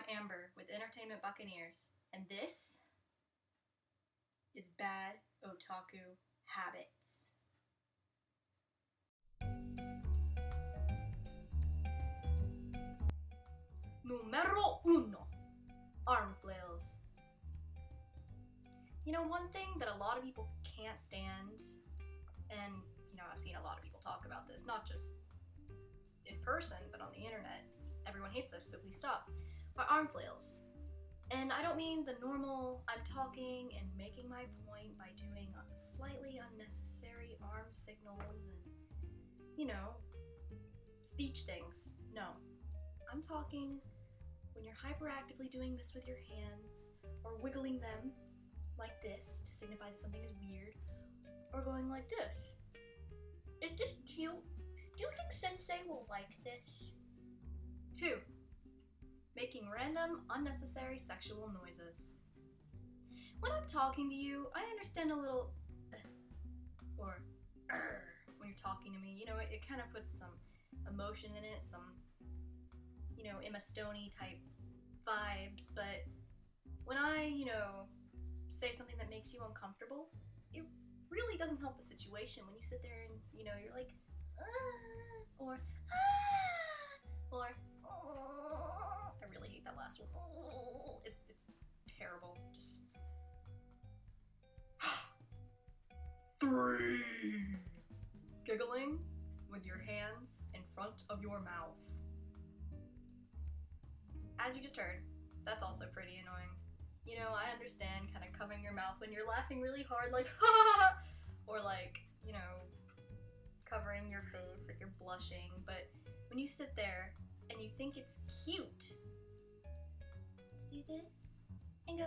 Amber with Entertainment Buccaneers, and this is Bad Otaku Habits. Numero uno, arm flails. You know, one thing that a lot of people can't stand, and I've seen a lot of people talk about this, not just in person, but on the internet. Everyone hates this, so please stop. Are arm flails. And I don't mean the normal, I'm talking and making my point by doing slightly unnecessary arm signals and, speech things. No. I'm talking when you're hyperactively doing this with your hands, or wiggling them like this to signify that something is weird, or going like this. Is this cute? Do you think Sensei will like this? 2. Making random, unnecessary sexual noises. When I'm talking to you, I understand a little or when you're talking to me, it kind of puts some emotion in it, some, Emma Stoney type vibes, but when I, say something that makes you uncomfortable, it really doesn't help the situation when you sit there and, you're like, or I really hate that last one. It's terrible. Just 3. Giggling with your hands in front of your mouth. As you just heard, that's also pretty annoying. I understand kind of covering your mouth when you're laughing really hard, like ha, or like, covering your face, like you're blushing, but when you sit there and you think it's cute to do this and go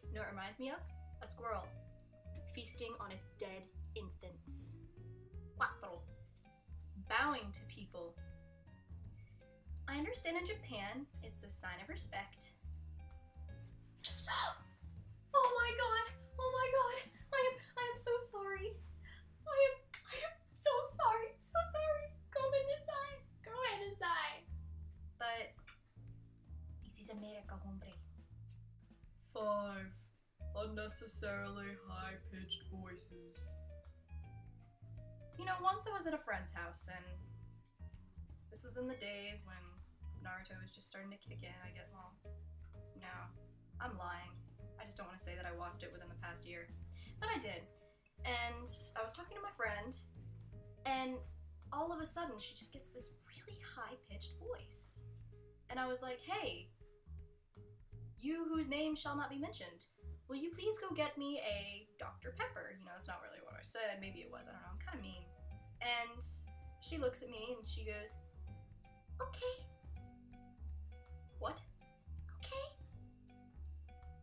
you know what it reminds me of? A squirrel feasting on a dead infant. 4. Bowing to people. I understand in Japan it's a sign of respect. Oh my god! I am so sorry. I am so sorry. So sorry. Go inside. But this is America, hombre. 5. Unnecessarily high-pitched voices. Once I was at a friend's house, and this is in the days when Naruto was just starting to kick in. No, I'm lying. I just don't want to say that I watched it within the past year. But I did. And I was talking to my friend, and all of a sudden she just gets this really high-pitched voice. And I was like, hey, you whose name shall not be mentioned, will you please go get me a Dr. Pepper? That's not really what I said. Maybe it was. I don't know. I'm kind of mean. And she looks at me and she goes, okay. What? Okay.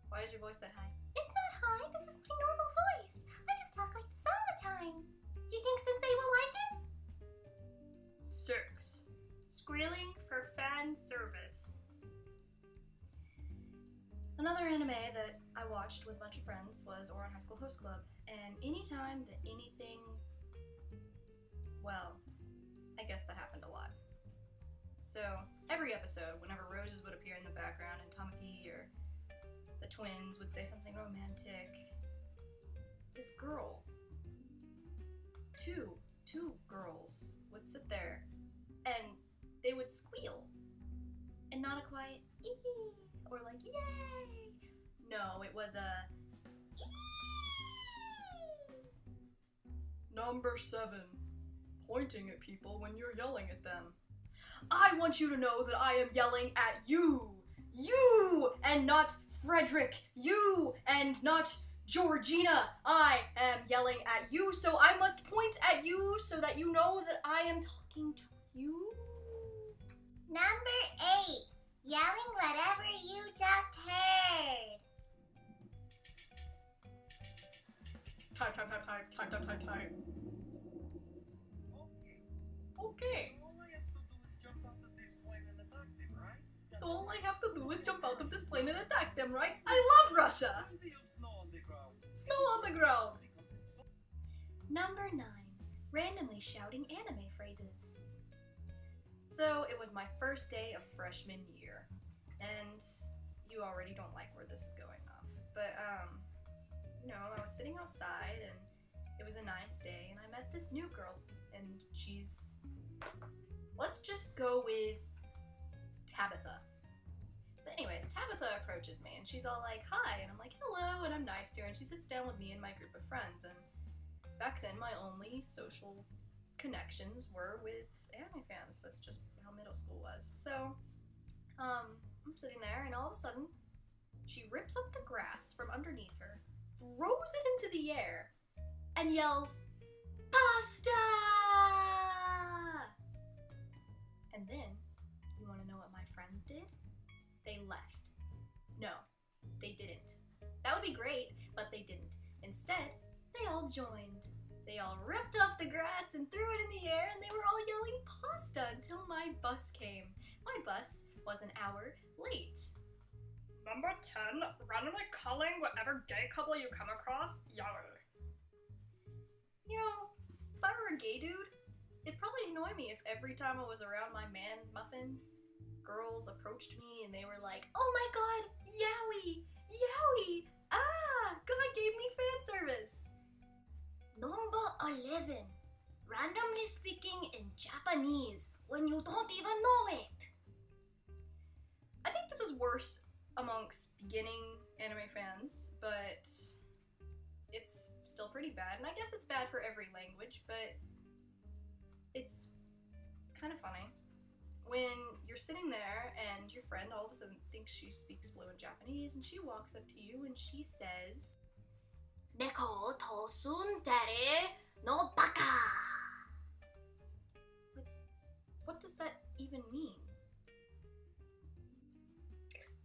Why is your voice that high? It's not high. This is my normal voice. I just talk like this all the time. You think Sensei will like it? 6. Squealing for fan service. Another anime that I watched with a bunch of friends was Ouran High School Host Club, and anytime that anything, well, I guess that happened a lot. So, every episode, whenever roses would appear in the background and Tamaki or the twins would say something romantic, this girl, two girls would sit there and they would squeal, and not a quiet ee or like yay. No, it was a ee. Number 7, pointing at people when you're yelling at them. I want you to know that I am yelling at you! You! And not Frederick! You! And not Georgina! I am yelling at you, so I must point at you so that you know that I am talking to you. Number 8. Yelling whatever you just heard. Time. Okay. So all I have to do is jump out of this plane and attack them, right? I love Russia! Snow on the ground. Number 9. randomly shouting anime phrases. So it was my first day of freshman year, and you already don't like where this is going off. But, I was sitting outside, and it was a nice day, and I met this new girl, and she's, let's just go with Tabitha. So anyways, Tabitha approaches me, and she's all like, hi, and I'm like, hello, and I'm nice to her, and she sits down with me and my group of friends, and back then my only social connections were with anime fans. That's just how middle school was. So, I'm sitting there, and all of a sudden, she rips up the grass from underneath her, throws it into the air, and yells, "Pasta!" And then, you want to know what my friends did? They left. No, they didn't. That would be great, but they didn't. Instead, they all joined. They all ripped up the grass and threw it in the air, and they were all yelling pasta until my bus came. My bus was an hour late. Number 10, randomly calling whatever gay couple you come across yaller. You know, if I were a gay dude, it'd probably annoy me if every time I was around my man muffin, girls approached me and they were like, oh my god, yowie, yowie, ah, God gave me fan service. Number 11. Randomly speaking in Japanese when you don't even know it. I think this is worst amongst beginning anime fans, but it's still pretty bad, and I guess it's bad for every language, but it's kind of funny. When you're sitting there and your friend all of a sudden thinks she speaks fluent Japanese, and she walks up to you and she says, Neko to tsundere no baka. what does that even mean?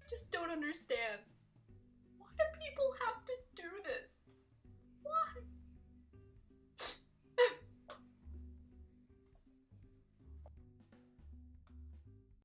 Just don't understand.